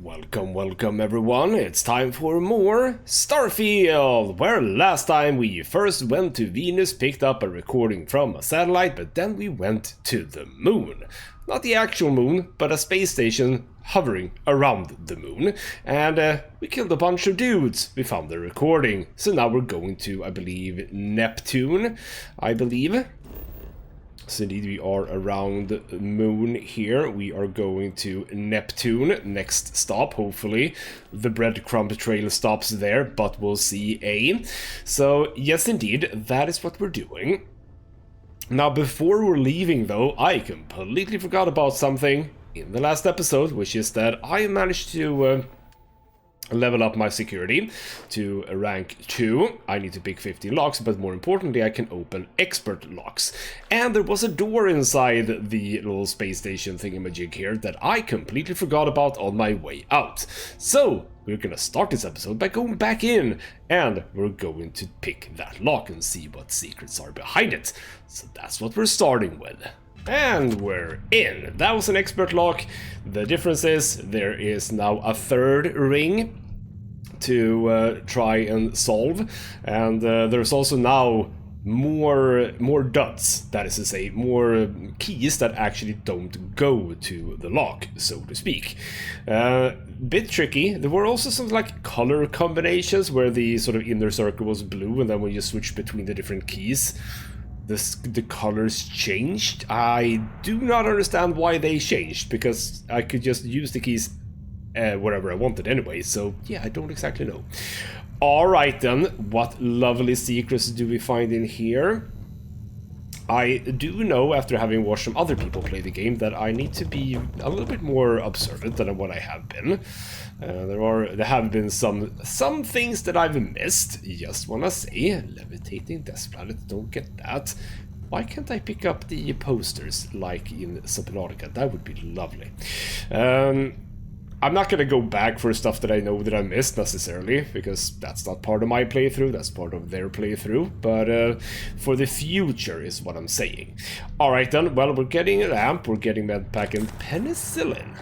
Welcome everyone, it's time for more Starfield, where last time we first went to Venus, picked up a recording from a satellite, but then we went to the moon. Not the actual moon, but a space station hovering around the moon, and we killed a bunch of dudes. We found the recording, so now we're going to, I believe, Neptune, So indeed we are around the moon here. We are going to Neptune, next stop, hopefully. The breadcrumb trail stops there, but we'll see. So yes indeed, that is what we're doing. Now before we're leaving though, I completely forgot about something in the last episode, which is that I managed to level up my security to rank 2. I need to pick 50 locks, but more importantly I can open expert locks. And there was a door inside the little space station thingamajig here that I completely forgot about on my way out. So we're gonna start this episode by going back in, and we're going to pick that lock and see what secrets are behind it. So that's what we're starting with. And we're in. That was an expert lock. The difference is there is now a third ring to try and solve, and there's also now more duds, that is to say, more keys that actually don't go to the lock, so to speak. Bit tricky. There were also some like color combinations where the sort of inner circle was blue, and then when you switch between the different keys, the colors changed. I do not understand why they changed, because I could just use the keys wherever I wanted anyway, so yeah, I don't exactly know. Alright then, what lovely secrets do we find in here? I do know, after having watched some other people play the game, that I need to be a little bit more observant than what I have been. There have been some things that I've missed, just wanna say. Levitating Death Planet, don't get that. Why can't I pick up the posters like in Subnautica? That would be lovely. I'm not gonna go back for stuff that I know that I missed necessarily, because that's not part of my playthrough, that's part of their playthrough, but for the future is what I'm saying. Alright then, well, we're getting a lamp, we're getting medpack and penicillin.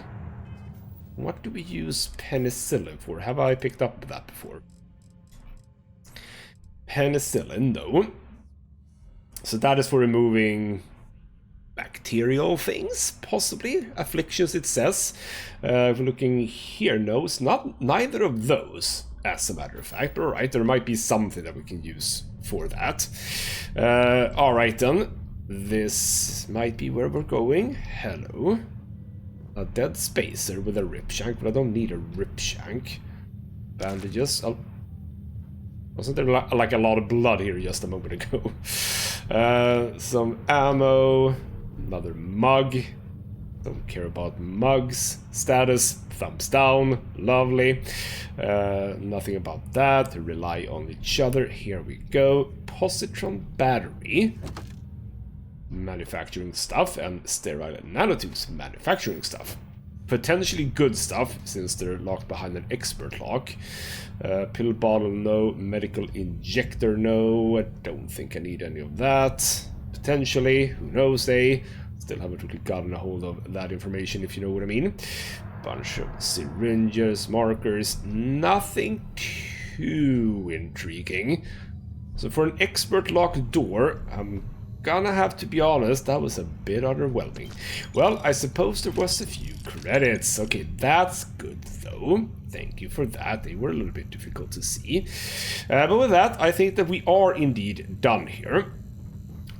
What do we use penicillin for? Have I picked up that before? Penicillin, no. So that is for removing bacterial things, possibly. Afflictions, it says. If we're looking here, no, it's not neither of those, as a matter of fact. But alright, there might be something that we can use for that. Alright then. This might be where we're going. Hello. A dead spacer with a rip shank, but I don't need a rip shank. Bandages. Oh. Wasn't there like a lot of blood here just a moment ago? Some ammo. Another mug. Don't care about mugs. Status, thumbs down. Lovely. Nothing about that. Rely on each other. Here we go. Positron battery. Manufacturing stuff. And sterile nanotubes. Manufacturing stuff. Potentially good stuff, since they're locked behind an expert lock. Pill bottle, no. Medical injector, no. I don't think I need any of that. Potentially, who knows, Still haven't really gotten a hold of that information, if you know what I mean. Bunch of syringes, markers, nothing too intriguing. So for an expert locked door, I'm gonna have to be honest, that was a bit underwhelming. Well, I suppose there was a few credits. Okay, that's good though. Thank you for that. They were a little bit difficult to see. But with that, I think that we are indeed done here.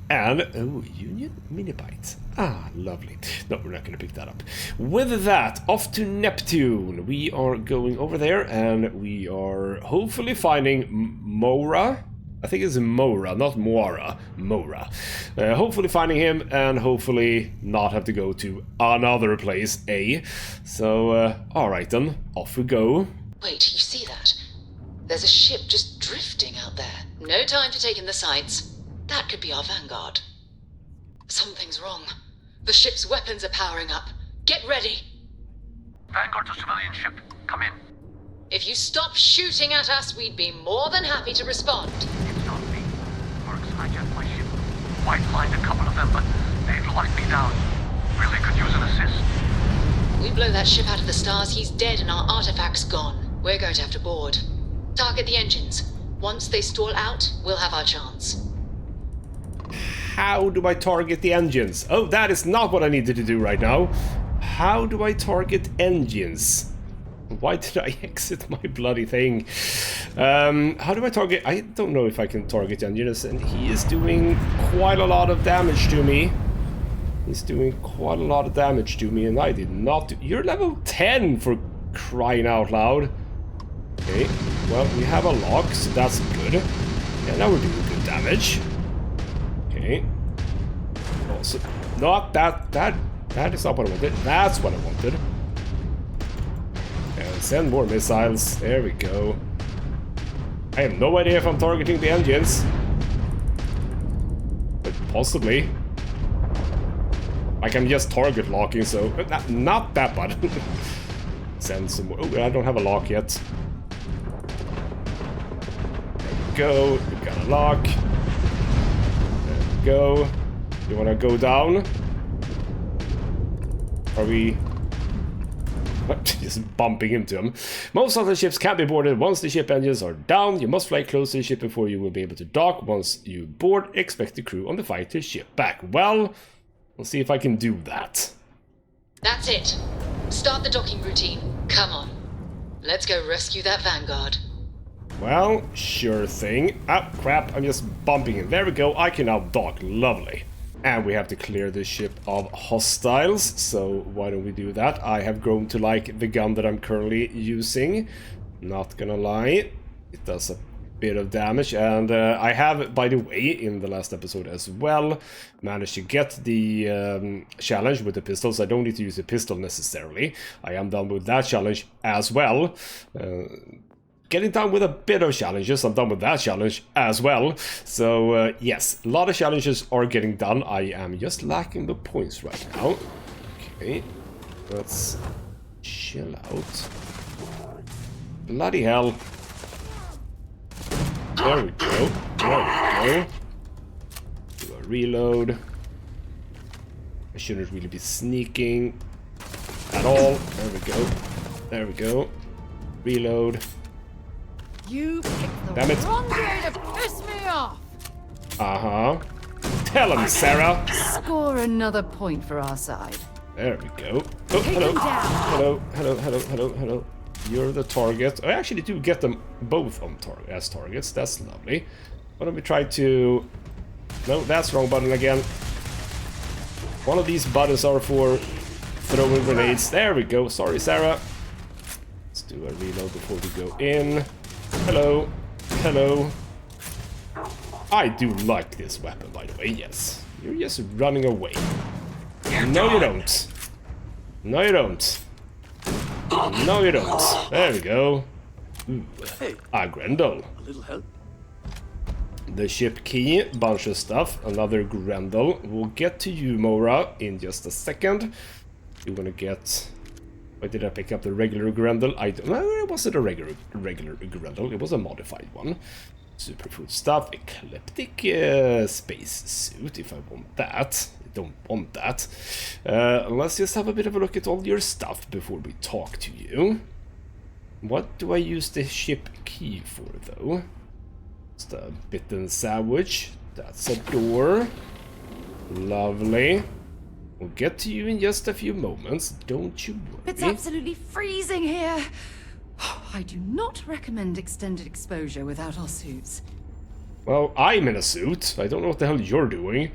And, oh, Union Minibyte. Ah, lovely. No, we're not going to pick that up. With that, off to Neptune. We are going over there, and we are hopefully finding Mora. I think it's Mora, not Moira. Mora. Hopefully finding him, and hopefully not have to go to another place, So, alright then, off we go. Wait, you see that? There's a ship just drifting out there. No time to take in the sights. That could be our vanguard. Something's wrong. The ship's weapons are powering up. Get ready! Vanguard's a civilian ship. Come in. If you stop shooting at us, we'd be more than happy to respond. It's not me. Mercs hijacked my ship. Might find a couple of them, but they've locked me down. Really could use an assist. We blow that ship out of the stars, he's dead and our artifact's gone. We're going to have to board. Target the engines. Once they stall out, we'll have our chance. How do I target the engines? Oh, that is not what I needed to do right now. How do I target engines? Why did I exit my bloody thing? How do I target? I don't know if I can target engines, and he is doing quite a lot of damage to me. He's doing quite a lot of damage to me, and I did not do... You're level 10 for crying out loud. Okay, well, we have a lock, so that's good. Yeah, now we're doing good damage. Okay. Also, not that is not what I wanted. That's what I wanted. And send more missiles. There we go. I have no idea if I'm targeting the engines. But possibly. Like I'm just target locking, so... Not that button. Send some more... Oh, I don't have a lock yet. There we go. We got a lock. There we go. You wanna go down? Are we... Just bumping into them. Most of the ships can be boarded once the ship engines are down. You must fly close to the ship before you will be able to dock. Once you board, expect the crew on the fight to ship back. Well, we'll see if I can do that. That's it. Start the docking routine. Come on. Let's go rescue that Vanguard. Well, sure thing. Ah, crap, I'm just bumping in. There we go, I can now dock. Lovely. And we have to clear the ship of hostiles, so why don't we do that? I have grown to like the gun that I'm currently using. Not gonna lie, it does a bit of damage, and I have, by the way, in the last episode as well, managed to get the challenge with the pistols. I don't need to use a pistol necessarily. I am done with that challenge as well. Getting done with a bit of challenges. I'm done with that challenge as well. So, yes, a lot of challenges are getting done. I am just lacking the points right now. Okay, let's chill out. Bloody hell. There we go. There we go. Do a reload. I shouldn't really be sneaking at all. There we go. There we go. Reload. You picked the wrong day to piss me off! Uh-huh. Tell him, Sarah! Score another point for our side. There we go. Oh, hello. Hello, hello, hello, hello, hello. You're the target. I actually do get them both on as targets. That's lovely. Why don't we try to... No, that's wrong button again. One of these buttons are for throwing grenades. There we go. Sorry, Sarah. Let's do a reload before we go in. Hello. Hello. I do like this weapon, by the way, yes. You're just running away. No, you don't. No, you don't. No, you don't. There we go. Ooh. Hey. Grendel. A little help? The ship key, bunch of stuff. Another Grendel. We'll get to you, Mora, in just a second. You're gonna get... Why did I pick up the regular Grendel? I don't know. It wasn't a regular Grendel. It was a modified one. Superfood stuff. Ecliptic space suit, if I want that. I don't want that. Let's just have a bit of a look at all your stuff before we talk to you. What do I use the ship key for, though? It's the bitten sandwich. That's a door. Lovely. We'll get to you in just a few moments, don't you worry. It's absolutely freezing here. I do not recommend extended exposure without our suits. Well, I'm in a suit. I don't know what the hell you're doing.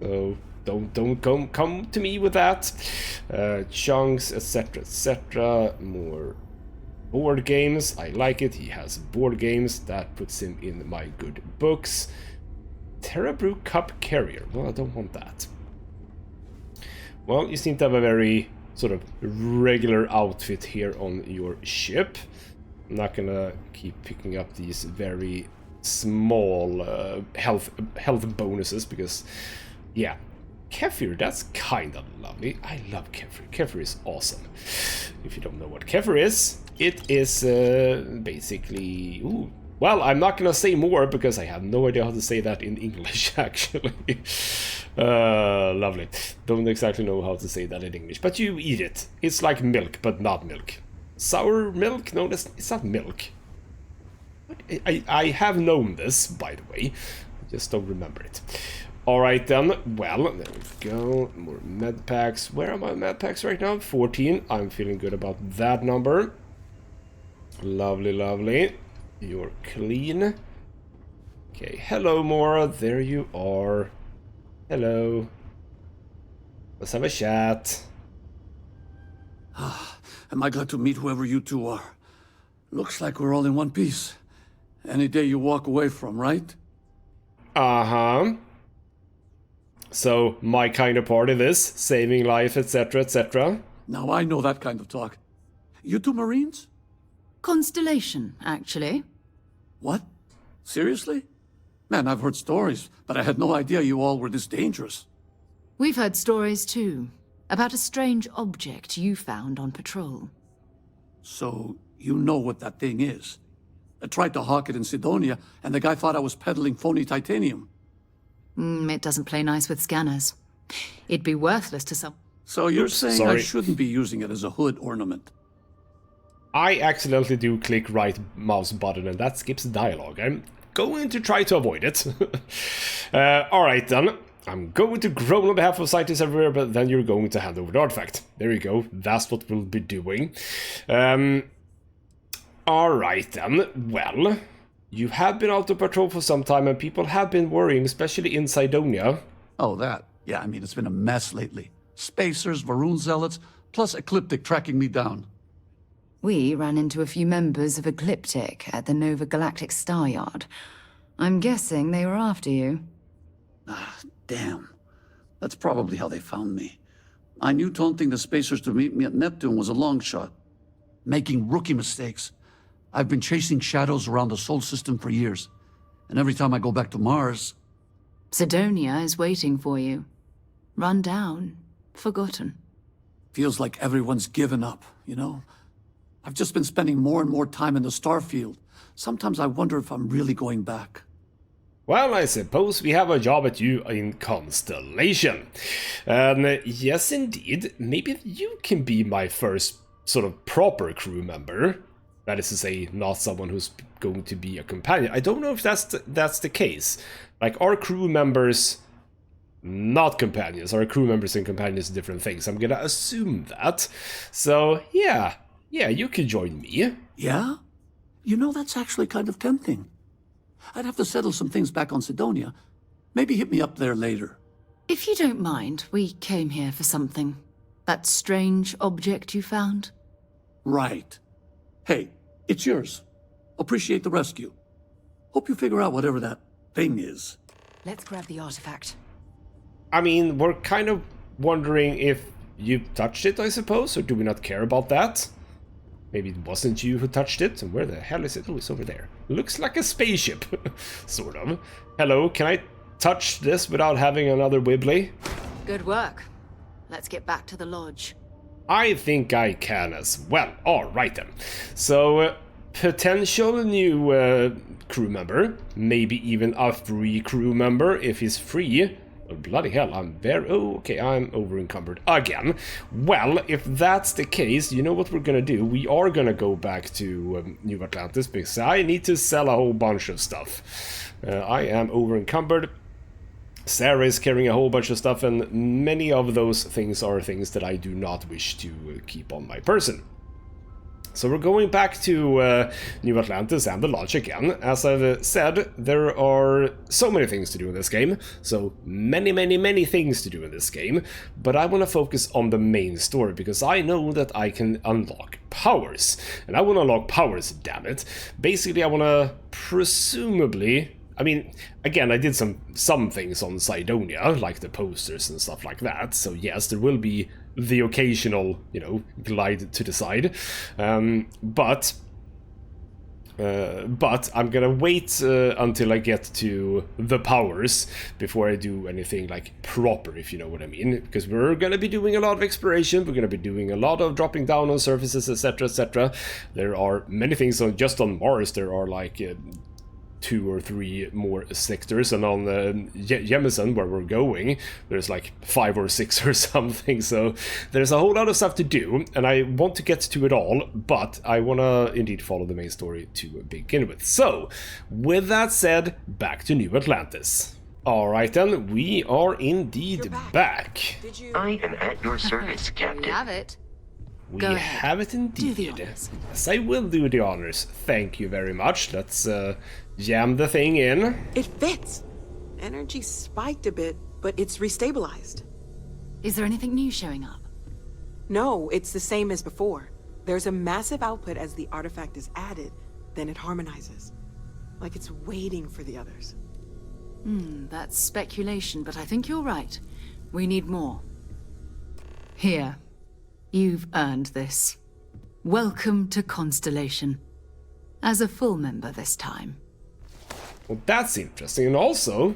So don't come to me with that. Chunks, etc., etc. More board games. I like it. He has board games. That puts him in my good books. Terrabrew Cup Carrier. Well, I don't want that. Well, you seem to have a very sort of regular outfit here on your ship. I'm not gonna keep picking up these very small health bonuses because, yeah, Kefir, that's kind of lovely. I love Kefir. Kefir is awesome. If you don't know what Kefir is, it is basically Well, I'm not gonna say more because I have no idea how to say that in English, actually. Lovely. Don't exactly know how to say that in English, but you eat it. It's like milk, but not milk. Sour milk? No, it's not milk. I have known this, by the way. I just don't remember it. Alright then, well, there we go. More med packs. Where are my med packs right now? 14. I'm feeling good about that number. Lovely, lovely. You're clean. Okay, hello Mora, there you are. Hello. Let's have a chat. Am I glad to meet whoever you two are? Looks like we're all in one piece. Any day you walk away from, right? Uh-huh. So, my kind of part of this, saving life, etc., etc. Now I know that kind of talk. You two Marines? Constellation, actually. What? Seriously? Man, I've heard stories, but I had no idea you all were this dangerous. We've heard stories too, about a strange object you found on patrol. So, you know what that thing is? I tried to hawk it in Sidonia, and the guy thought I was peddling phony titanium. It doesn't play nice with scanners. It'd be worthless to some... So you're saying sorry. I shouldn't be using it as a hood ornament? I accidentally do click right mouse button and that skips dialogue. I'm going to try to avoid it. Alright then. I'm going to groan on behalf of scientists everywhere, but then you're going to hand over the artifact. There you go. That's what we'll be doing. Alright then. Well, you have been out of patrol for some time and people have been worrying, especially in Sidonia. Oh, that. Yeah, I mean, it's been a mess lately. Spacers, Varun zealots, plus Ecliptic tracking me down. We ran into a few members of Ecliptic at the Nova Galactic Star Yard. I'm guessing they were after you. Ah, damn. That's probably how they found me. I knew taunting the Spacers to meet me at Neptune was a long shot. Making rookie mistakes. I've been chasing shadows around the Sol system for years. And every time I go back to Mars... Sidonia is waiting for you. Run down. Forgotten. Feels like everyone's given up, you know? I've just been spending more and more time in the Starfield. Sometimes I wonder if I'm really going back. Well, I suppose we have a job at you in Constellation. Yes, indeed. Maybe you can be my first sort of proper crew member. That is to say, not someone who's going to be a companion. I don't know if that's the case. Like, are crew members not companions? Are crew members and companions different things? I'm gonna assume that. So, yeah, you can join me. Yeah? You know, that's actually kind of tempting. I'd have to settle some things back on Sidonia. Maybe hit me up there later. If you don't mind, we came here for something. That strange object you found? Right. Hey, it's yours. Appreciate the rescue. Hope you figure out whatever that thing is. Let's grab the artifact. I mean, we're kind of wondering if you touched it, I suppose, or do we not care about that? Maybe it wasn't you who touched it, and where the hell is it? Oh, it's over there. Looks like a spaceship, sort of. Hello, can I touch this without having another wibbly? Good work. Let's get back to the lodge. I think I can as well. Alright then. So, potential new crew member, maybe even a free crew member if he's free. Oh, bloody hell, I'm very... Oh, okay, I'm over-encumbered again. Well, if that's the case, you know what we're gonna do? We are gonna go back to New Atlantis because I need to sell a whole bunch of stuff. I am over-encumbered. Sarah is carrying a whole bunch of stuff, and many of those things are things that I do not wish to keep on my person. So we're going back to New Atlantis and the lodge again. As I've said, there are so many things to do in this game. So many things to do in this game. But I want to focus on the main story, because I know that I can unlock powers. And I want to unlock powers, damn it. Basically, I want to presumably... I mean, again, I did some things on Sidonia, like the posters and stuff like that. So yes, there will be the occasional, you know, glide to the side. But But I'm gonna wait until I get to the powers before I do anything like proper, if you know what I mean. Because we're gonna be doing a lot of exploration, we're gonna be doing a lot of dropping down on surfaces, etc, etc. There are many things just on Mars. There are like 2 or 3 more sectors, and on Jemison, where we're going, there's like 5 or 6 or something, so there's a whole lot of stuff to do, and I want to get to it all, but I want to indeed follow the main story to begin with. So, with that said, back to New Atlantis. Alright then, we are indeed back. I am at your service, Captain. We have it. We Go have it indeed. Do the honors. Yes, I will do the honors. Thank you very much. Let's jam the thing in. It fits. Energy spiked a bit, but it's restabilized. Is there anything new showing up? No, it's the same as before. There's a massive output as the artifact is added, then it harmonizes. Like it's waiting for the others. That's speculation, but I think you're right. We need more. Here. You've earned this. Welcome to Constellation. As a full member this time. Well, that's interesting. And also,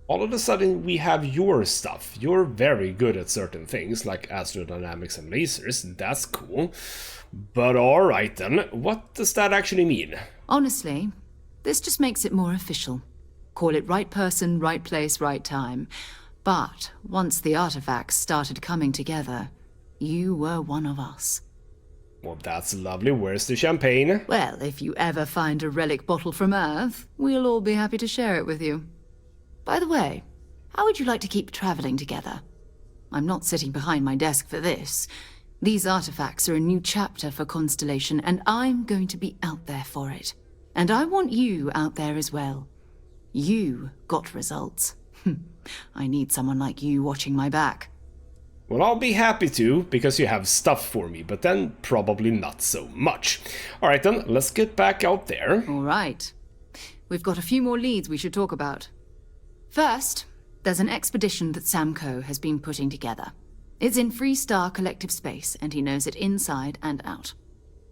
all of a sudden we have your stuff. You're very good at certain things, like astrodynamics and lasers. That's cool. But alright then, what does that actually mean? Honestly, this just makes it more official. Call it right person, right place, right time. But once the artifacts started coming together, you were one of us. Well, that's lovely. Where's the champagne? Well, if you ever find a relic bottle from Earth, we'll all be happy to share it with you. By the way, how would you like to keep traveling together? I'm not sitting behind my desk for this. These artifacts are a new chapter for Constellation, and I'm going to be out there for it. And I want you out there as well. You got results. I need someone like you watching my back. Well, I'll be happy to, because you have stuff for me, but then probably not so much. Alright then, let's get back out there. All right. We've got a few more leads we should talk about. First, there's an expedition that Samco has been putting together. It's in Freestar Collective Space, and he knows it inside and out.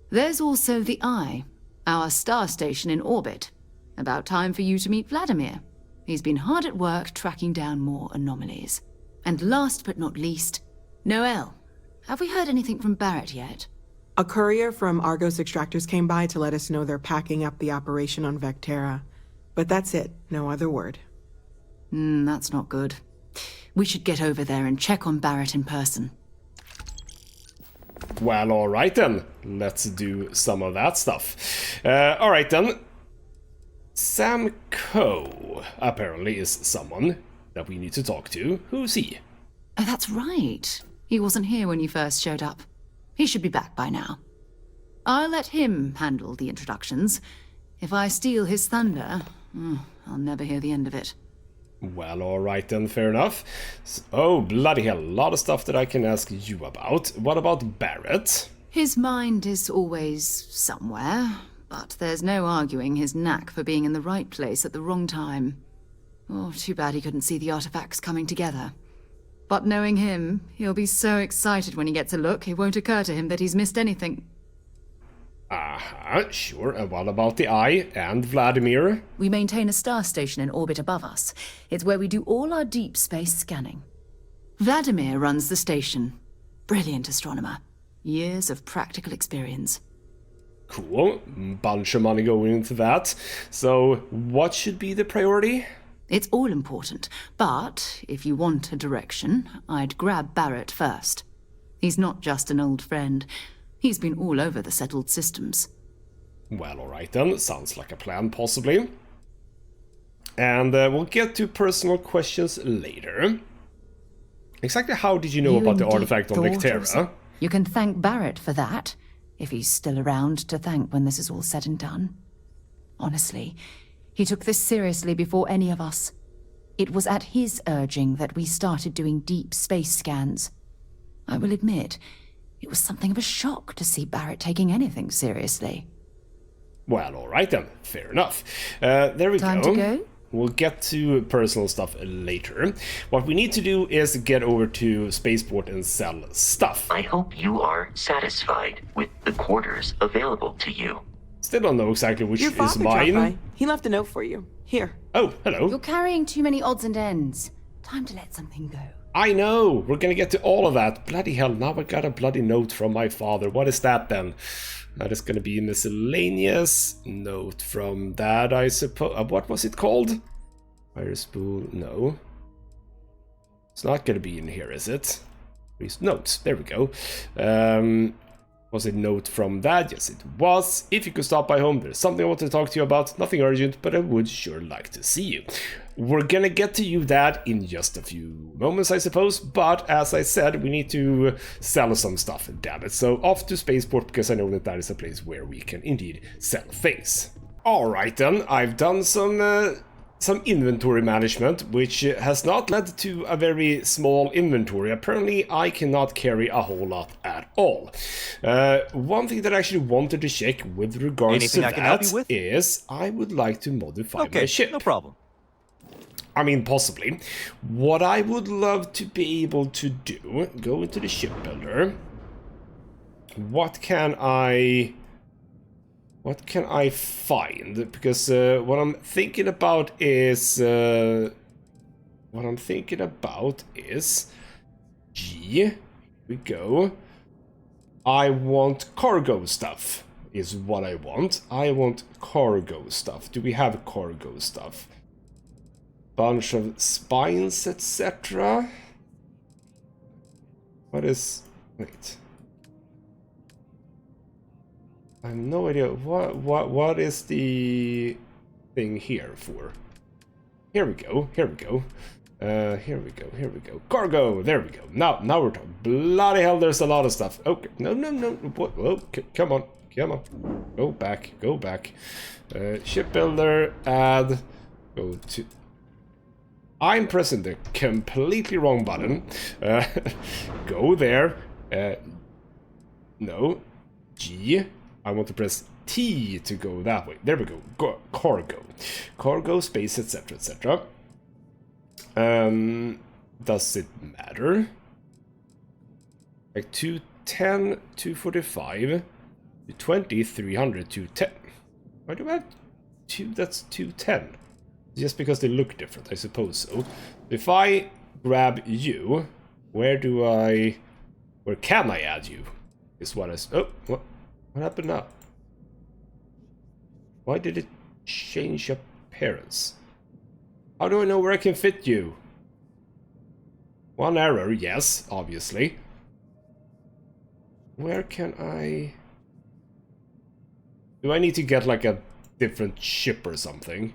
There's also the Eye, our star station in orbit. About time for you to meet Vladimir. He's been hard at work tracking down more anomalies. And last but not least, Noel. Have we heard anything from Barrett yet? A courier from Argos Extractors came by to let us know they're packing up the operation on Vectera. But that's it, no other word. That's not good. We should get over there and check on Barrett in person. Well, alright then. Let's do some of that stuff. Alright then. Sam Coe apparently is someone that we need to talk to. Who's he? Oh, that's right. He wasn't here when you first showed up. He should be back by now. I'll let him handle the introductions. If I steal his thunder, I'll never hear the end of it. Well, alright then, fair enough. Oh, bloody hell, a lot of stuff that I can ask you about. What about Barrett? His mind is always somewhere, but there's no arguing his knack for being in the right place at the wrong time. Oh, too bad he couldn't see the artifacts coming together. But knowing him, he'll be so excited when he gets a look, it won't occur to him that he's missed anything. Sure. And what about the Eye and Vladimir? We maintain a star station in orbit above us. It's where we do all our deep space scanning. Vladimir runs the station. Brilliant astronomer. Years of practical experience. Cool. Bunch of money going into that. So, what should be the priority? It's all important, but if you want a direction, I'd grab Barrett first. He's not just an old friend. He's been all over the settled systems. Well, alright then. Sounds like a plan, possibly. And we'll get to personal questions later. Exactly how did you know about the artifact on Vectera? You can thank Barrett for that, if he's still around to thank when this is all said and done. Honestly, he took this seriously before any of us. It was at his urging that we started doing deep space scans. I will admit, it was something of a shock to see Barrett taking anything seriously. Well, alright then. Fair enough. There we go. Time to go? We'll get to personal stuff later. What we need to do is get over to Spaceport and sell stuff. I hope you are satisfied with the quarters available to you. Still don't know exactly which Your is father dropped by. mine. He left a note for you. Here. Oh, hello. You're carrying too many odds and ends. Time to let something go. I know! We're gonna get to all of that. Bloody hell, now I got a bloody note from my father. What is that then? That is gonna be a miscellaneous note from Dad, I suppose. What was it called? Fire spool? No. It's not gonna be in here, is it? These notes. There we go. Was it note from Dad? Yes, it was. If you could stop by home, there's something I want to talk to you about. Nothing urgent, but I would sure like to see you. We're gonna get to you, Dad, in just a few moments, I suppose. But as I said, we need to sell some stuff, damn it. So off to Spaceport, because I know that is a place where we can indeed sell things. Alright then, I've done some inventory management, which has not led to a very small inventory. Apparently, I cannot carry a whole lot at all. One thing that I actually wanted to check with regards to that is I would like to modify my ship. No problem. I mean, possibly. What I would love to be able to do, go into the shipbuilder. What can I find? Because what I'm thinking about is here we go. I want cargo stuff is what I want. I want cargo stuff. Do we have cargo stuff? Bunch of spines, etc. What is... wait. I have no idea what is the thing here for. Here we go. Here we go. Here we go. Cargo. There we go. Now we're talking. Bloody hell, there's a lot of stuff. Okay. No. What? Oh, come on. Go back. Shipbuilder. Add. Go to. I'm pressing the completely wrong button. Go there. No. G. I want to press T to go that way. There we go. Cargo, space, etc. Does it matter? Like 210, 245, 220, 300, 210. Why do I have two? That's 210. Just because they look different, I suppose so. If I grab you, where can I add you? Is what I... oh, what happened now? Why did it change appearance? How do I know where I can fit you? One error, yes, obviously. Where can I... do I need to get like a different ship or something?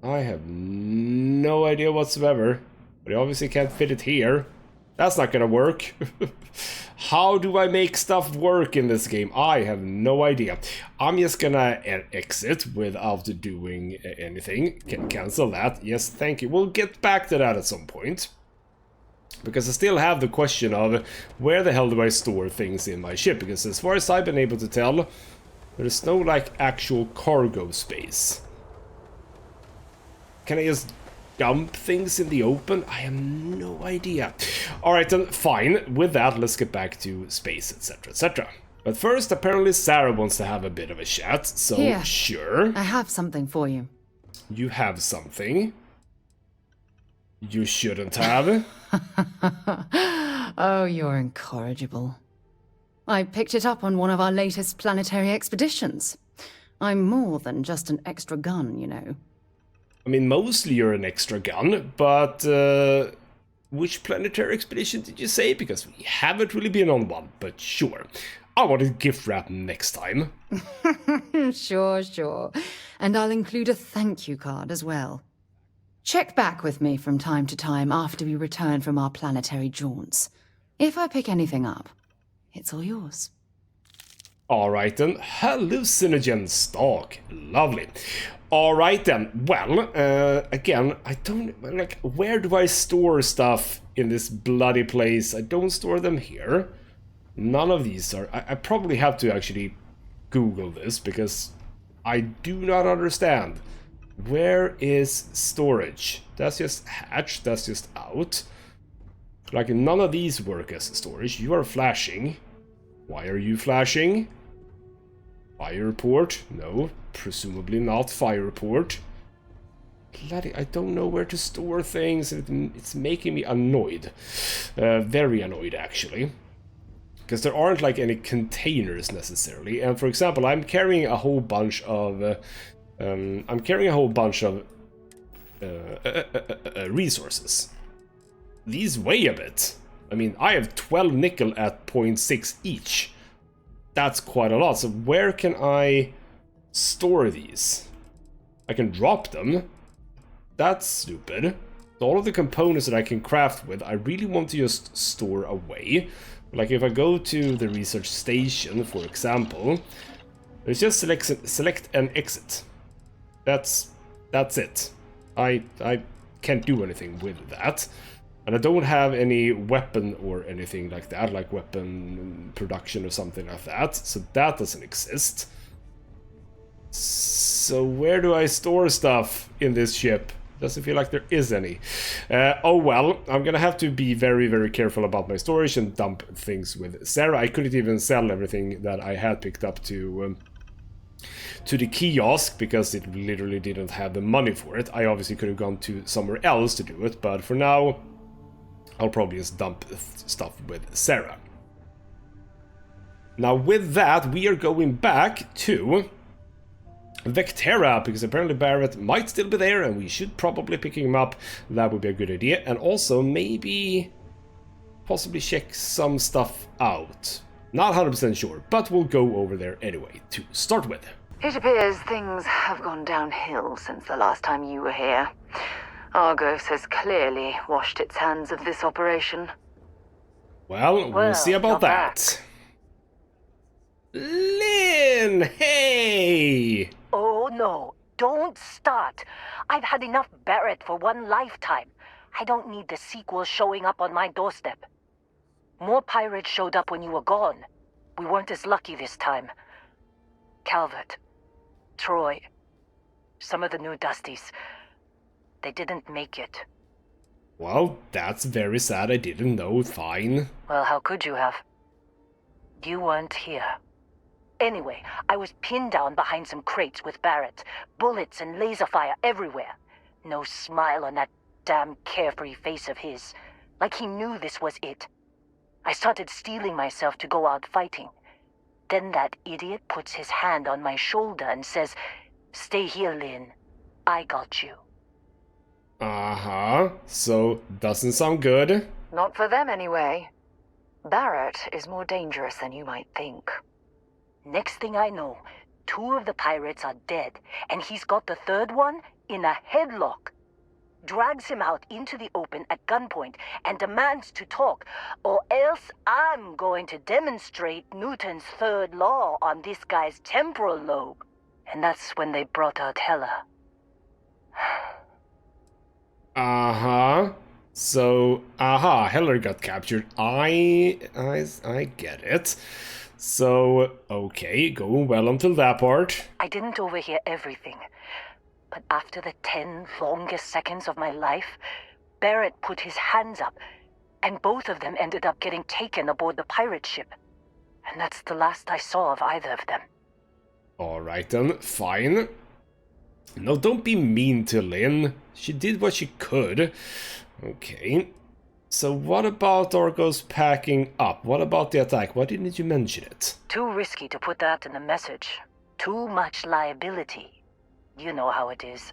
I have no idea whatsoever. But I obviously can't fit it here. That's not gonna work. How do I make stuff work in this game? I have no idea. I'm just gonna exit without doing anything. Can cancel that. Yes, thank you. We'll get back to that at some point. Because I still have the question of where the hell do I store things in my ship? Because as far as I've been able to tell, there's no like actual cargo space. Can I just dump things in the open? I have no idea. Alright then, fine. With that, let's get back to space, etc. But first, apparently Sarah wants to have a bit of a chat, so here, sure. I have something for you. You have something? You shouldn't have. Oh, you're incorrigible. I picked it up on one of our latest planetary expeditions. I'm more than just an extra gun, you know. I mean, mostly you're an extra gun, but which planetary expedition did you say? Because we haven't really been on one, but sure. I want a gift wrap next time. Sure. And I'll include a thank you card as well. Check back with me from time to time after we return from our planetary jaunts. If I pick anything up, it's all yours. Alright then, hallucinogen stock. Lovely. Alright then, well, again, I don't, like, where do I store stuff in this bloody place? I don't store them here. None of these are, I probably have to actually Google this, because I do not understand. Where is storage? That's just hatch, that's just out. Like, none of these work as storage. You are flashing. Why are you flashing? Fire report? No, presumably not fire report. Bloody, I don't know where to store things. It's making me annoyed. Very annoyed, actually. Because there aren't like any containers necessarily. And for example, I'm carrying a whole bunch of resources. These weigh a bit. I mean, I have 12 nickel at 0.6 each. That's quite a lot. So where can I store these? I can drop them. That's stupid. So all of the components that I can craft with, I really want to just store away. Like if I go to the research station, for example, let's just select and exit. That's it. I can't do anything with that. And I don't have any weapon or anything like that, like weapon production or something like that. So that doesn't exist. So where do I store stuff in this ship? Doesn't feel like there is any. Oh well, I'm gonna have to be very, very careful about my storage and dump things with Sarah. I couldn't even sell everything that I had picked up to the kiosk because it literally didn't have the money for it. I obviously could have gone to somewhere else to do it, but for now, I'll probably just dump stuff with Sarah. Now with that, we are going back to Vectera, because apparently Barrett might still be there and we should probably pick him up. That would be a good idea. And also maybe possibly check some stuff out. Not 100% sure, but we'll go over there anyway to start with. It appears things have gone downhill since the last time you were here. Argos has clearly washed its hands of this operation. Well, we'll see about that. Lynn! Hey! Oh no, don't start. I've had enough Barrett for one lifetime. I don't need the sequel showing up on my doorstep. More pirates showed up when you were gone. We weren't as lucky this time. Calvert, Troy, some of the new Dusties. They didn't make it. Well, that's very sad. I didn't know. Fine. Well, how could you have? You weren't here. Anyway, I was pinned down behind some crates with Barrett. Bullets and laser fire everywhere. No smile on that damn carefree face of his. Like he knew this was it. I started steeling myself to go out fighting. Then that idiot puts his hand on my shoulder and says, "Stay here, Lynn. I got you." Uh-huh. So, doesn't sound good. Not for them anyway. Barrett is more dangerous than you might think. Next thing I know, 2 of the pirates are dead, and he's got the 3rd one in a headlock. Drags him out into the open at gunpoint and demands to talk, or else I'm going to demonstrate Newton's 3rd law on this guy's temporal lobe. And that's when they brought out Hela. Uh-huh. So, Heller got captured. I get it. So, okay, going well until that part. I didn't overhear everything, but after the 10 longest seconds of my life, Barrett put his hands up, and both of them ended up getting taken aboard the pirate ship. And that's the last I saw of either of them. Alright then, fine. No, don't be mean to Lynn. She did what she could. Okay. So what about Argos packing up? What about the attack? Why didn't you mention it? Too risky to put that in the message. Too much liability. You know how it is.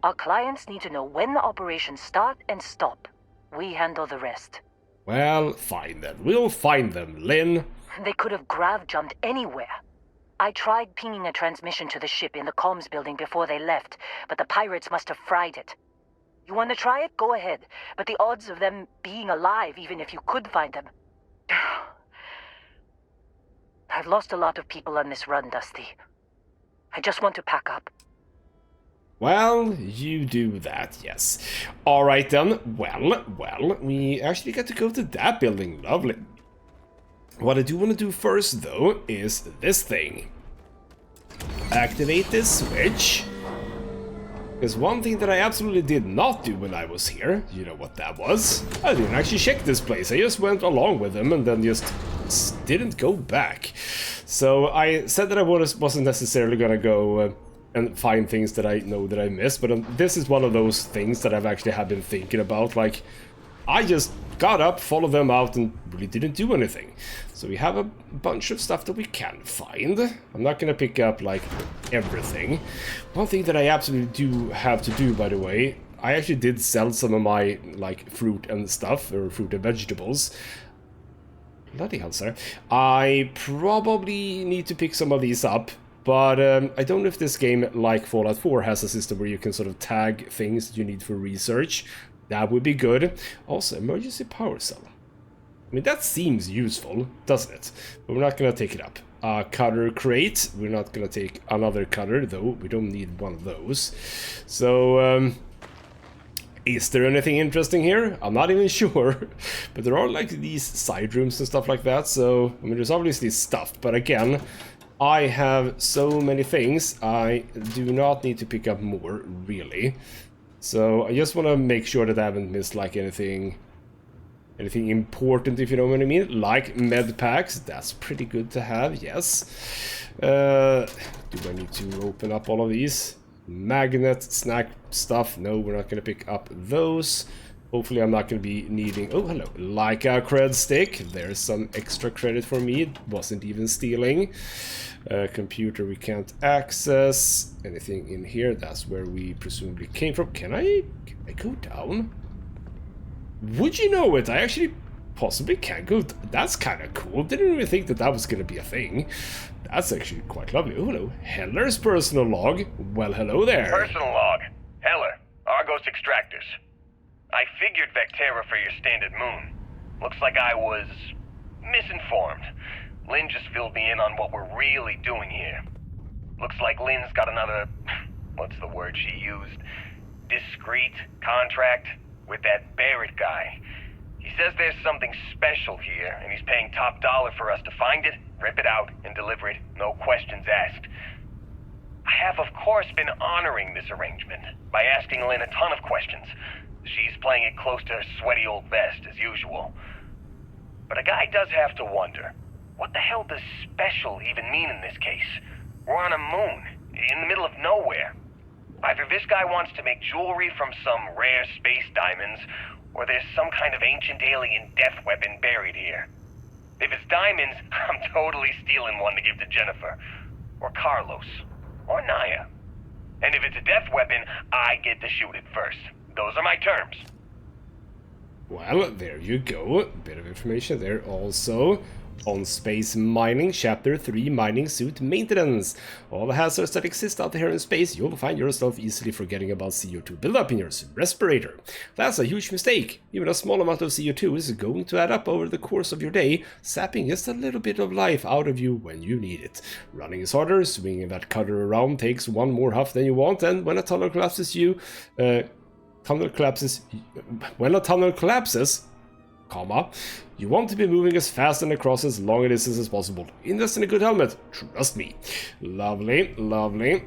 Our clients need to know when the operations start and stop. We handle the rest. Well, fine then. We'll find them, Lynn. They could have grav-jumped anywhere. I tried pinging a transmission to the ship in the comms building before they left, but the pirates must have fried it. You want to try it? Go ahead. But the odds of them being alive, even if you could find them... I've lost a lot of people on this run, Dusty. I just want to pack up. Well, you do that, yes. Alright then. Well, we actually get to go to that building. Lovely. What I do want to do first, though, is this thing. Activate this switch. Because one thing that I absolutely did not do when I was here, you know what that was? I didn't actually check this place. I just went along with them and then just didn't go back. So I said that I wasn't necessarily gonna go and find things that I know that I missed, but this is one of those things that I've actually have been thinking about. Like, I just got up, followed them out, and really didn't do anything. So we have a bunch of stuff that we can find. I'm not gonna pick up, like, everything. One thing that I absolutely do have to do, by the way, I actually did sell some of my, like, fruit and stuff, or fruit and vegetables. Bloody hell, sir. I probably need to pick some of these up, but I don't know if this game, like Fallout 4, has a system where you can sort of tag things that you need for research. That would be good. Also, emergency power cell. I mean, that seems useful, doesn't it? But we're not gonna take it up. Cutter crate. We're not gonna take another cutter, though. We don't need one of those. So, is there anything interesting here? I'm not even sure. But there are, like, these side rooms and stuff like that. So, I mean, there's obviously stuff. But again, I have so many things. I do not need to pick up more, really. So I just want to make sure that I haven't missed, like, anything important, if you know what I mean. Like med packs, that's pretty good to have, yes. Do I need to open up all of these? Magnet, snack stuff, no, we're not going to pick up those. Hopefully I'm not going to be needing... Oh, hello. Like a cred stick. There's some extra credit for me. It wasn't even stealing. Computer we can't access. Anything in here? That's where we presumably came from. Can I go down? Would you know it? I actually possibly can go... That's kind of cool. Didn't even think that that was going to be a thing. That's actually quite lovely. Oh, hello. Heller's personal log. Well, hello there. Personal log. Heller. Argos Extractors. I figured Vectera for your standard moon. Looks like I was misinformed. Lynn just filled me in on what we're really doing here. Looks like Lynn's got another, what's the word she used? Discreet contract with that Barrett guy. He says there's something special here, and he's paying top dollar for us to find it, rip it out, and deliver it, no questions asked. I have, of course, been honoring this arrangement by asking Lynn a ton of questions. She's playing it close to her sweaty old vest, as usual. But a guy does have to wonder, what the hell does special even mean in this case? We're on a moon, in the middle of nowhere. Either this guy wants to make jewelry from some rare space diamonds, or there's some kind of ancient alien death weapon buried here. If it's diamonds, I'm totally stealing one to give to Jennifer, or Carlos, or Naya. And if it's a death weapon, I get to shoot it first. Those are my terms. Well, there you go. A bit of information there also. On space mining, chapter 3, mining suit maintenance. All the hazards that exist out there in space, you'll find yourself easily forgetting about CO2 buildup in your respirator. That's a huge mistake. Even a small amount of CO2 is going to add up over the course of your day, sapping just a little bit of life out of you when you need it. Running is harder, swinging that cutter around takes one more huff than you want, and when a tunnel collapses, comma, you want to be moving as fast and across as long a distance as possible. Invest in a good helmet, trust me. Lovely, lovely.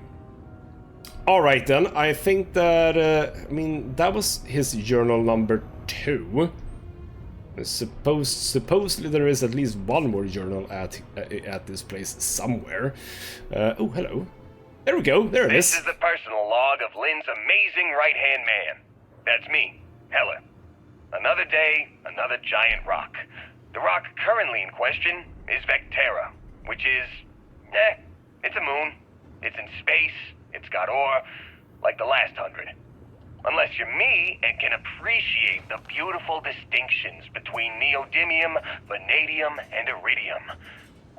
Alright then, I think that, I mean, that was his journal number 2. Supposedly there is at least one more journal at this place somewhere. Oh, hello. There we go, there it is. This is the personal log of Lynn's amazing right-hand man. That's me, Heller. Another day, another giant rock. The rock currently in question is Vectera, which is, it's a moon. It's in space, it's got ore, like the last 100. Unless you're me and can appreciate the beautiful distinctions between neodymium, vanadium, and iridium.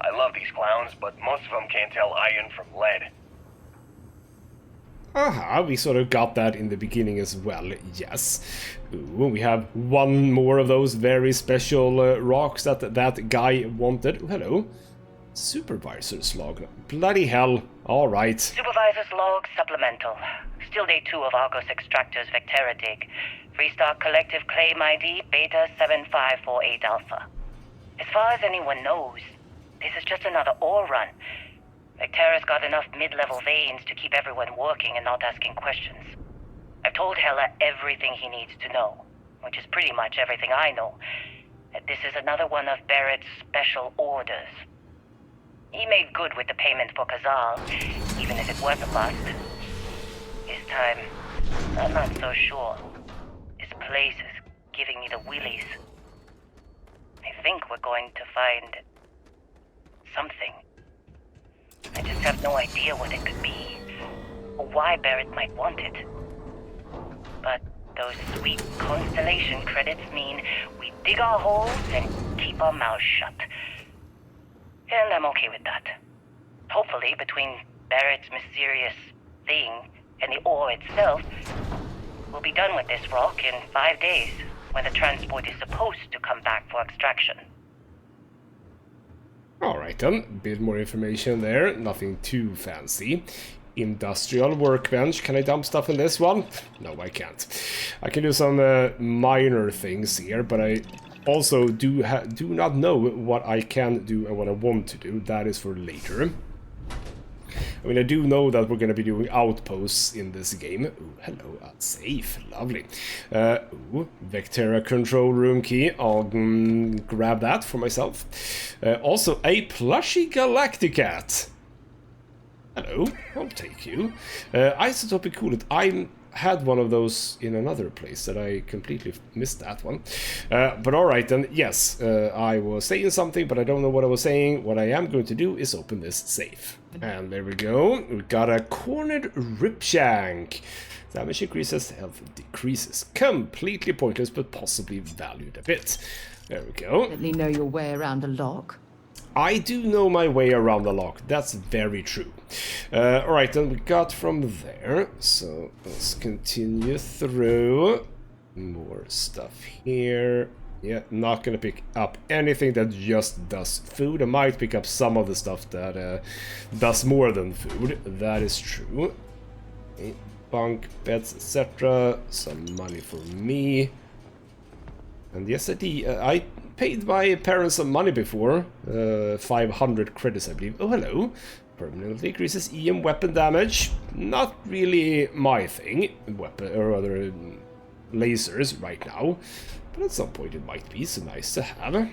I love these clowns, but most of them can't tell iron from lead. Aha, we sort of got that in the beginning as well, yes. Ooh, we have one more of those very special rocks that guy wanted. Ooh, hello. Supervisor's log. Bloody hell. Alright. Supervisor's log supplemental. Still day 2 of Argos Extractors Vectera dig. Freestar Collective Claim ID Beta 7548 Alpha. As far as anyone knows, this is just another ore run. Vectera's got enough mid-level veins to keep everyone working and not asking questions. I've told Heller everything he needs to know, which is pretty much everything I know. This is another one of Barrett's special orders. He made good with the payment for Kazal, even if it was a bust. This time, I'm not so sure. This place is giving me the willies. I think we're going to find something. I just have no idea what it could be, or why Barrett might want it. But those sweet Constellation credits mean we dig our holes and keep our mouths shut. And I'm okay with that. Hopefully, between Barrett's mysterious thing and the ore itself, we'll be done with this rock in 5 days, when the transport is supposed to come back for extraction. Alright then, bit more information there, nothing too fancy. Industrial workbench, can I dump stuff in this one? No, I can't. I can do some minor things here, but I also do not know what I can do and what I want to do. That is for later. I mean, I do know that we're going to be doing outposts in this game. Ooh, hello, safe, lovely. Ooh, Vectera control room key. I'll grab that for myself. Also, a plushie Galacticat. Hello, I'll take you. Isotopic coolant. I had one of those in another place that I completely missed that one. But alright then, yes, I was saying something, but I don't know what I was saying. What I am going to do is open this safe. And there we go. We got a cornered ripshank. Damage increases, health decreases. Completely pointless, but possibly valued a bit. There we go. Definitely know your way around a lock. I do know my way around the lock, that's very true. Alright, then we got from there, so let's continue through. More stuff here. Yeah, not gonna pick up anything that just does food. I might pick up some of the stuff that does more than food, that is true. Okay, bunk, beds, etc. Some money for me. And yes, I paid my parents some money before, 500 credits I believe. Oh, hello. Permanently increases EM weapon damage. Not really my thing, weapon or other lasers right now, but at some point it might be, so nice to have.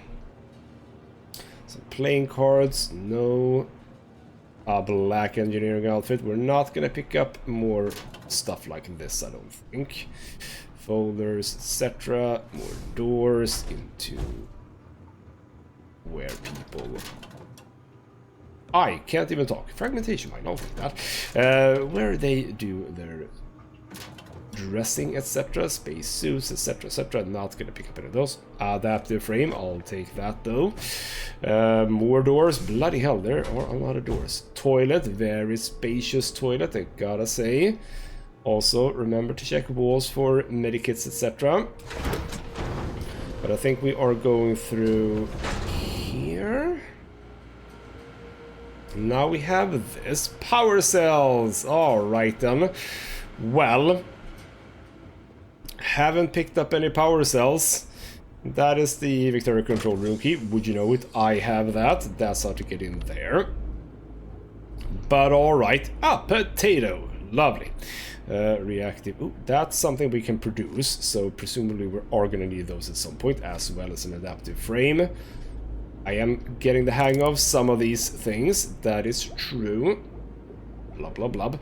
Some playing cards, no. A black engineering outfit. We're not gonna pick up more stuff like this, I don't think. Folders, etc. More doors into where people... I can't even talk. Fragmentation mine, I'll take that. Where they do their dressing, etc. Space suits, etc. etc. Not gonna pick up any of those. Adaptive frame, I'll take that though. More doors. Bloody hell, there are a lot of doors. Toilet, very spacious toilet, I gotta say. Also, remember to check walls for medikits, etc. But I think we are going through here. Now we have this. Power cells! Alright then. Well, haven't picked up any power cells. That is the Vectera control room key. Would you know it? I have that. That's how to get in there. But alright. Potato. Lovely. Reactive. Ooh, that's something we can produce, so presumably we are going to need those at some point, as well as an adaptive frame. I am getting the hang of some of these things, that is true. Blah, blah, blah.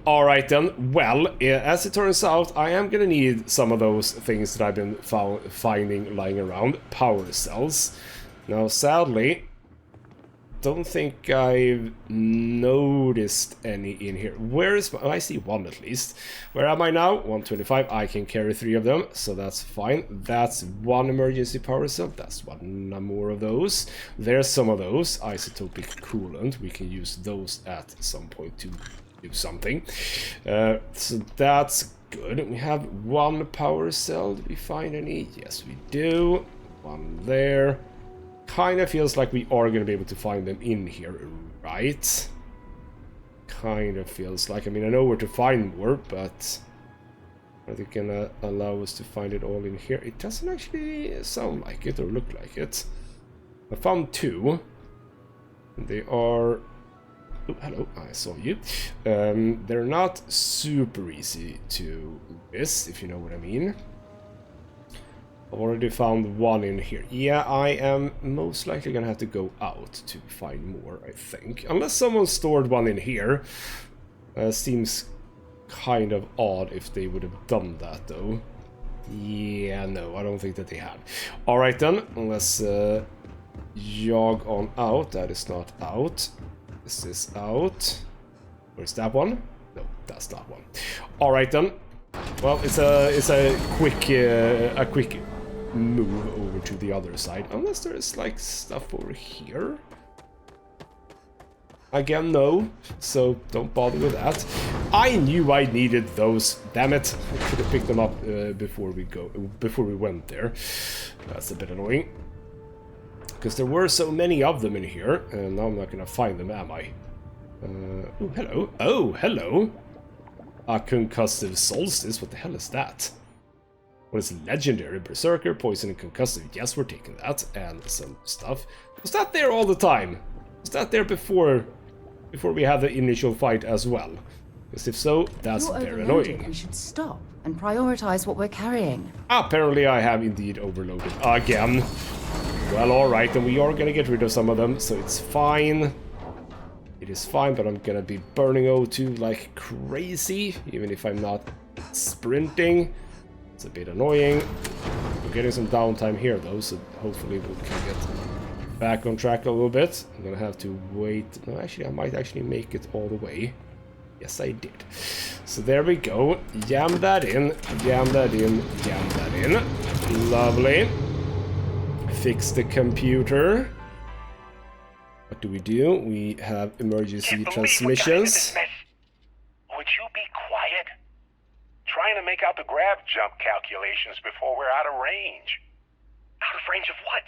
Alright then, well, as it turns out, I am going to need some of those things that I've been finding lying around. Power cells. Now, sadly, don't think I've noticed any in here. Where is my... Oh, I see one at least. Where am I now? 125. I can carry 3 of them, so that's fine. That's one emergency power cell. That's one more of those. There's some of those. Isotopic coolant. We can use those at some point to do something. So that's good. We have one power cell. Did we find any? Yes, we do. One there. Kind of feels like we are going to be able to find them in here, right? Kind of feels like. I mean, I know where to find more, but are they going to allow us to find it all in here? It doesn't actually sound like it or look like it. I found 2. They are... Oh, hello, I saw you. They're not super easy to miss, if you know what I mean. I've already found one in here. Yeah, I am most likely gonna have to go out to find more, I think. Unless someone stored one in here. Seems kind of odd if they would have done that, though. Yeah, no, I don't think that they had. Alright then, let's jog on out. That is not out. This is out. Where's that one? No, that's not one. Alright then. Well, it's a quick move over to the other side. Unless there's like stuff over here. Again, no. So don't bother with that. I knew I needed those. Damn it! I could have picked them up before we went there. That's a bit annoying. Because there were so many of them in here, and now I'm not gonna find them, am I? Oh, hello. Oh, hello. A concussive solstice. What the hell is that? What is legendary? Berserker, poison, and concussive. Yes, we're taking that. And some stuff. Was that there all the time? Was that there before we had the initial fight as well? Because if so, that's very annoying. We should stop and prioritize what we're carrying. Apparently I have indeed overloaded again. Well, alright, then we are gonna get rid of some of them, so it's fine. It is fine, but I'm gonna be burning O2 like crazy, even if I'm not sprinting. It's a bit annoying. We're getting some downtime here, though, so hopefully we can get back on track a little bit. I'm gonna have to wait. No, actually, I might actually make it all the way. Yes, I did. So there we go. Jam that in, jam that in, jam that in. Lovely. Fix the computer. What do? We have emergency transmissions. Would you be quiet? Trying to make out the grav jump calculations before we're out of range. Out of range of what?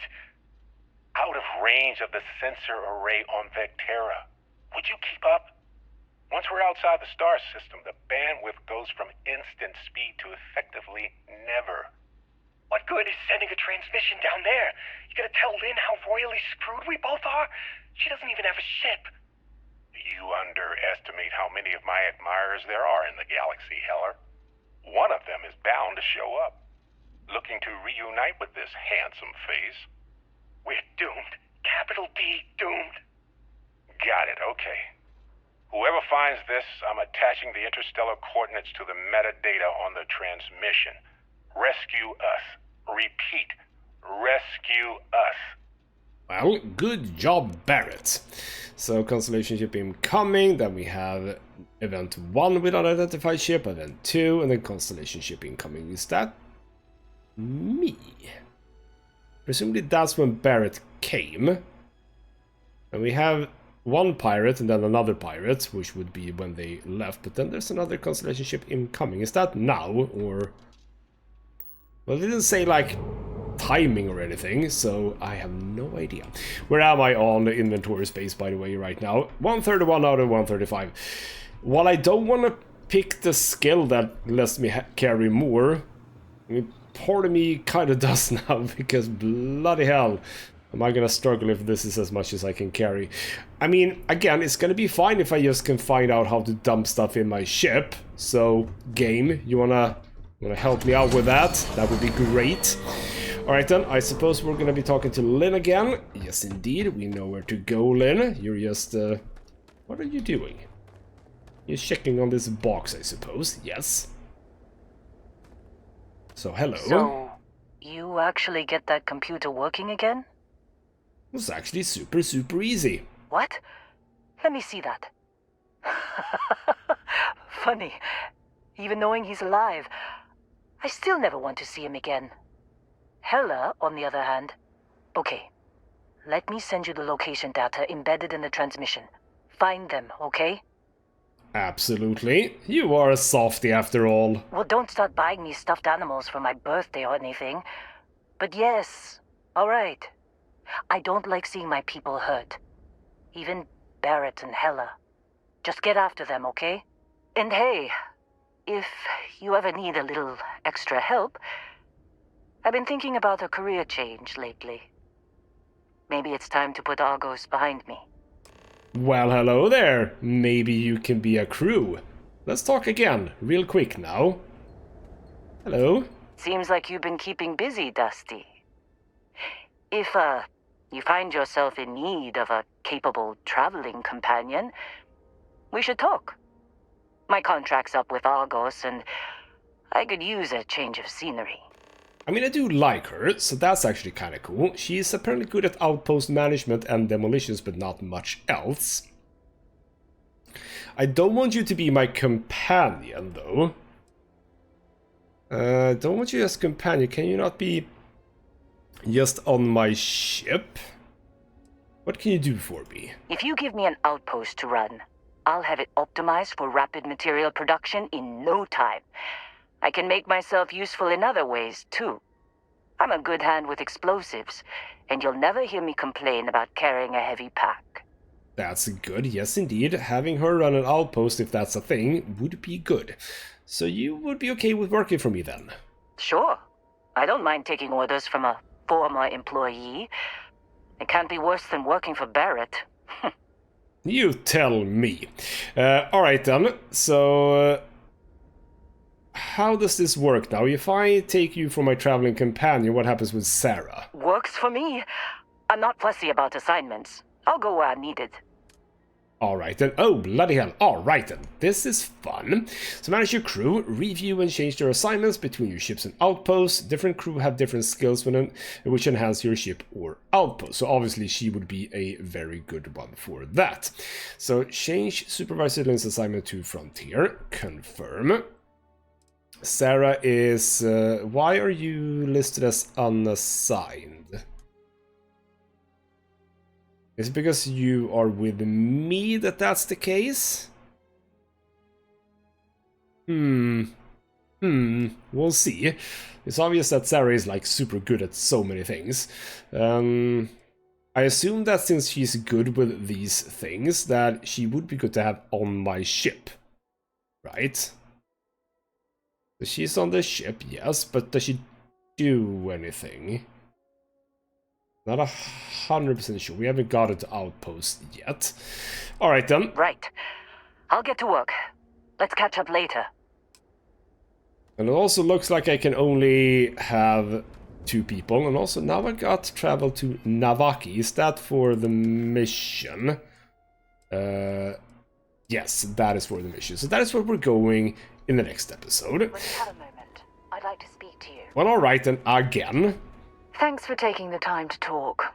Out of range of the sensor array on Vectera. Would you keep up? Once we're outside the star system, the bandwidth goes from instant speed to effectively never. What good is sending a transmission down there? You gonna tell Lynn how royally screwed we both are? She doesn't even have a ship. You underestimate how many of my admirers there are in the galaxy, Heller. One of them is bound to show up, looking to reunite with this handsome face. We're doomed. Capital D, doomed. Got it, okay. Whoever finds this, I'm attaching the interstellar coordinates to the metadata on the transmission. Rescue us. Repeat. Rescue us. Well, good job, Barrett. So, Constellation ship incoming, then we have Event 1 with unidentified ship, Event 2, and then Constellation ship incoming. Is that me? Presumably that's when Barrett came. And we have one pirate and then another pirate, which would be when they left, but then there's another Constellation ship incoming. Is that now, or... Well, it didn't say, like, timing or anything, so I have no idea. Where am I on the inventory space, by the way, right now? 131 out of 135. While I don't want to pick the skill that lets me carry more, I mean, part of me kind of does now, because bloody hell, am I gonna struggle if this is as much as I can carry. I mean, again, it's gonna be fine if I just can find out how to dump stuff in my ship. So, game, you wanna help me out with that? That would be great. Alright then, I suppose we're gonna be talking to Lynn again. Yes, indeed, we know where to go, Lynn. You're just, what are you doing? You're checking on this box, I suppose. Yes. So, hello. So, you actually get that computer working again? It's actually super easy. What? Let me see that. Funny. Even knowing he's alive, I still never want to see him again. Hella, on the other hand. Okay. Let me send you the location data embedded in the transmission. Find them, okay? Absolutely. You are a softie after all. Well, don't start buying me stuffed animals for my birthday or anything. But yes, alright. I don't like seeing my people hurt. Even Barrett and Hella. Just get after them, okay? And hey, if you ever need a little extra help, I've been thinking about a career change lately. Maybe it's time to put Argos behind me. Well, hello there. Maybe you can be a crew. Let's talk again, real quick now. Hello. Seems like you've been keeping busy, Dusty. If, you find yourself in need of a capable traveling companion, we should talk. My contract's up with Argos, and I could use a change of scenery. I mean, I do like her, so that's actually kind of cool. She's apparently good at outpost management and demolitions, but not much else. I don't want you to be my companion, though. Don't want you as companion. Can you not be just on my ship? What can you do for me? If you give me an outpost to run, I'll have it optimized for rapid material production in no time. I can make myself useful in other ways, too. I'm a good hand with explosives, and you'll never hear me complain about carrying a heavy pack. That's good, yes indeed. Having her run an outpost, if that's a thing, would be good. So you would be okay with working for me then? Sure. I don't mind taking orders from a former employee. It can't be worse than working for Barrett. You tell me. Alright then, so... how does this work now? If I take you for my traveling companion, what happens with Sarah? Works for me. I'm not fussy about assignments. I'll go where I'm needed. Alright then. Oh, bloody hell. Alright then. This is fun. So manage your crew, review and change their assignments between your ships and outposts. Different crew have different skills which enhance your ship or outpost. So obviously she would be a very good one for that. So change Supervisor Lynn's assignment to Frontier. Confirm. Sarah is... why are you listed as unassigned? Is it because you are with me that that's the case? We'll see. It's obvious that Sarah is like super good at so many things. I assume that since she's good with these things, that she would be good to have on my ship. Right? So she's on the ship, yes, but does she do anything? Not 100% sure. We haven't got it to outpost yet. Alright then. Right. I'll get to work. Let's catch up later. And it also looks like I can only have 2 people. And also now I got to travel to Navaki. Is that for the mission? Yes, that is for the mission. So that is where we're going in the next episode. When you have a moment, I'd like to speak to you. Well, alright then, again. Thanks for taking the time to talk.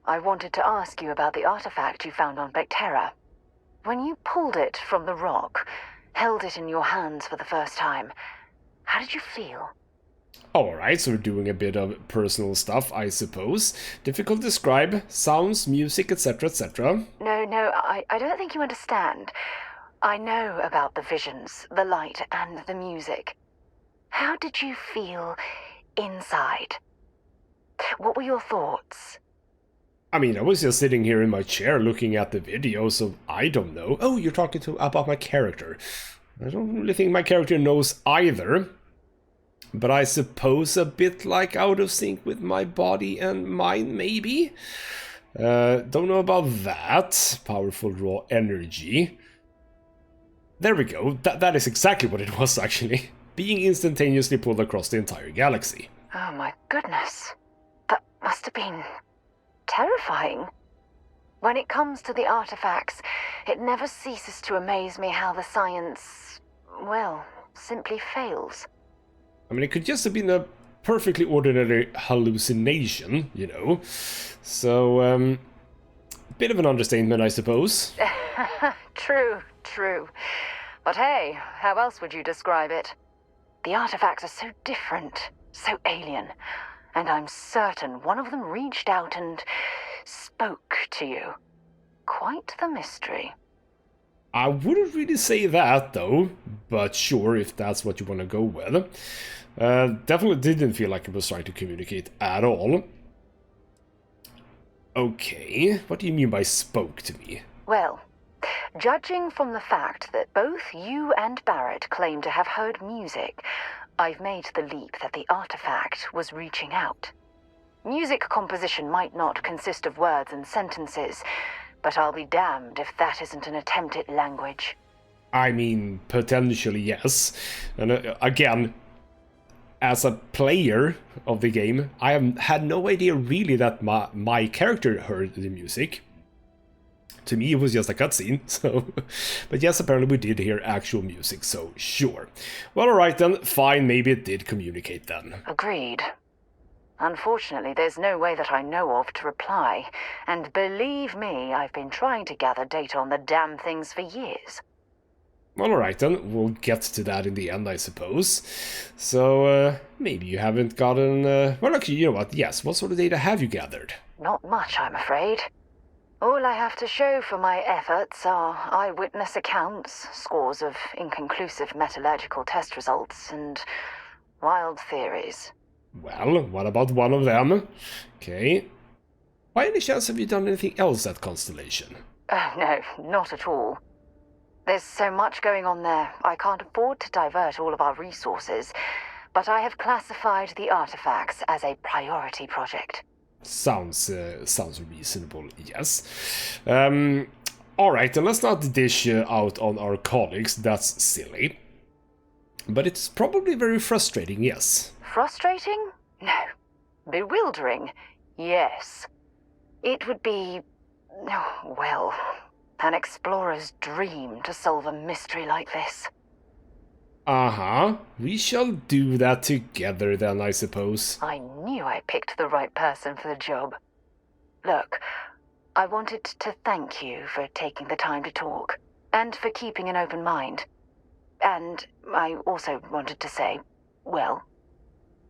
I wanted to ask you about the artifact you found on Vectera. When you pulled it from the rock, held it in your hands for the first time, how did you feel? Alright, so we're doing a bit of personal stuff, I suppose. Difficult to describe. Sounds, music, etc, etc. No, I don't think you understand. I know about the visions, the light, and the music. How did you feel inside? What were your thoughts? I mean, I was just sitting here in my chair looking at the video, so I don't know. Oh, you're talking about my character. I don't really think my character knows either. But I suppose a bit like out of sync with my body and mind, maybe? Don't know about that. Powerful raw energy. There we go. That is exactly what it was, actually. Being instantaneously pulled across the entire galaxy. Oh my goodness. That must have been terrifying. When it comes to the artifacts, it never ceases to amaze me how the science, well, simply fails. I mean, it could just have been a perfectly ordinary hallucination, you know. So, bit of an understatement, I suppose. True. But hey, how else would you describe it? The artifacts are so different, so alien, and I'm certain one of them reached out and spoke to you. Quite the mystery. I wouldn't really say that, though, but sure, if that's what you want to go with. Definitely didn't feel like it was trying to communicate at all. Okay, what do you mean by spoke to me? Well, judging from the fact that both you and Barrett claim to have heard music, I've made the leap that the artifact was reaching out. Music composition might not consist of words and sentences, but I'll be damned if that isn't an attempt at language. I mean, potentially yes. And again, as a player of the game, I have had no idea really that my character heard the music. To me, it was just a cutscene, so... But yes, apparently we did hear actual music, so sure. Well, alright then, fine, maybe it did communicate then. Agreed. Unfortunately, there's no way that I know of to reply. And believe me, I've been trying to gather data on the damn things for years. Well, alright then, we'll get to that in the end, I suppose. So, maybe you haven't gotten... Well, actually, you know what, yes, what sort of data have you gathered? Not much, I'm afraid. All I have to show for my efforts are eyewitness accounts, scores of inconclusive metallurgical test results, and wild theories. Well, what about one of them? Okay. By any chance have you done anything else at Constellation? No, not at all. There's so much going on there, I can't afford to divert all of our resources, but I have classified the artifacts as a priority project. Sounds reasonable, yes. Alright, then let's not dish out on our colleagues, that's silly. But it's probably very frustrating, yes. Frustrating? No. Bewildering? Yes. It would be... well, an explorer's dream to solve a mystery like this. Uh-huh. We shall do that together then, I suppose. I knew I picked the right person for the job. Look, I wanted to thank you for taking the time to talk, and for keeping an open mind. And I also wanted to say, well,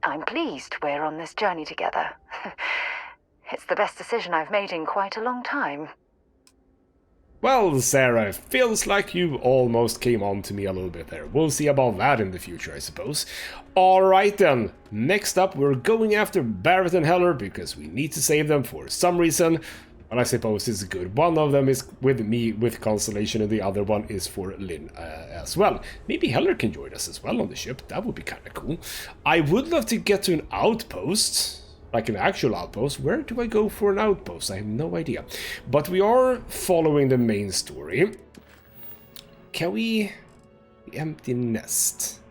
I'm pleased we're on this journey together. It's the best decision I've made in quite a long time. Well, Sarah, feels like you almost came on to me a little bit there. We'll see about that in the future, I suppose. Alright then, next up we're going after Barrett and Heller because we need to save them for some reason. But I suppose it's good. One of them is with me with Constellation and the other one is for Lynn as well. Maybe Heller can join us as well on the ship. That would be kind of cool. I would love to get to an outpost. Like an actual outpost. Where do I go for an outpost? I have no idea. But we are following the main story. Can we... The empty nest.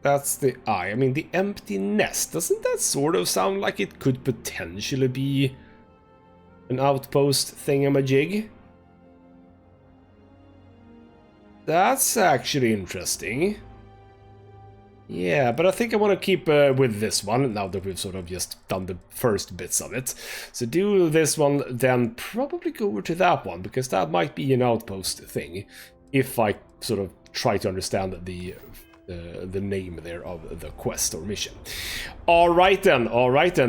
That's the eye. I mean, the empty nest. Doesn't that sort of sound like it could potentially be an outpost thingamajig? That's actually interesting. Yeah, but I think I want to keep with this one, now that we've sort of just done the first bits of it. So do this one, then probably go over to that one, because that might be an outpost thing, if I sort of try to understand the name there of the quest or mission. Alright then,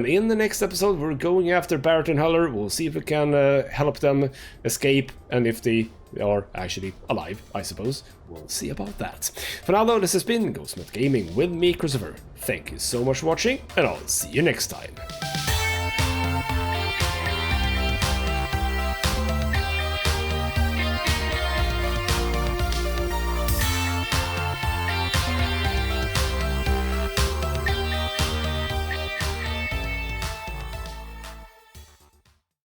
in the next episode we're going after Barrett and Heller. We'll see if we can help them escape, and if they are actually alive, I suppose. We'll see about that. For now though, this has been ghostmutgaming with me, Christopher. Thank you so much for watching, and I'll see you next time.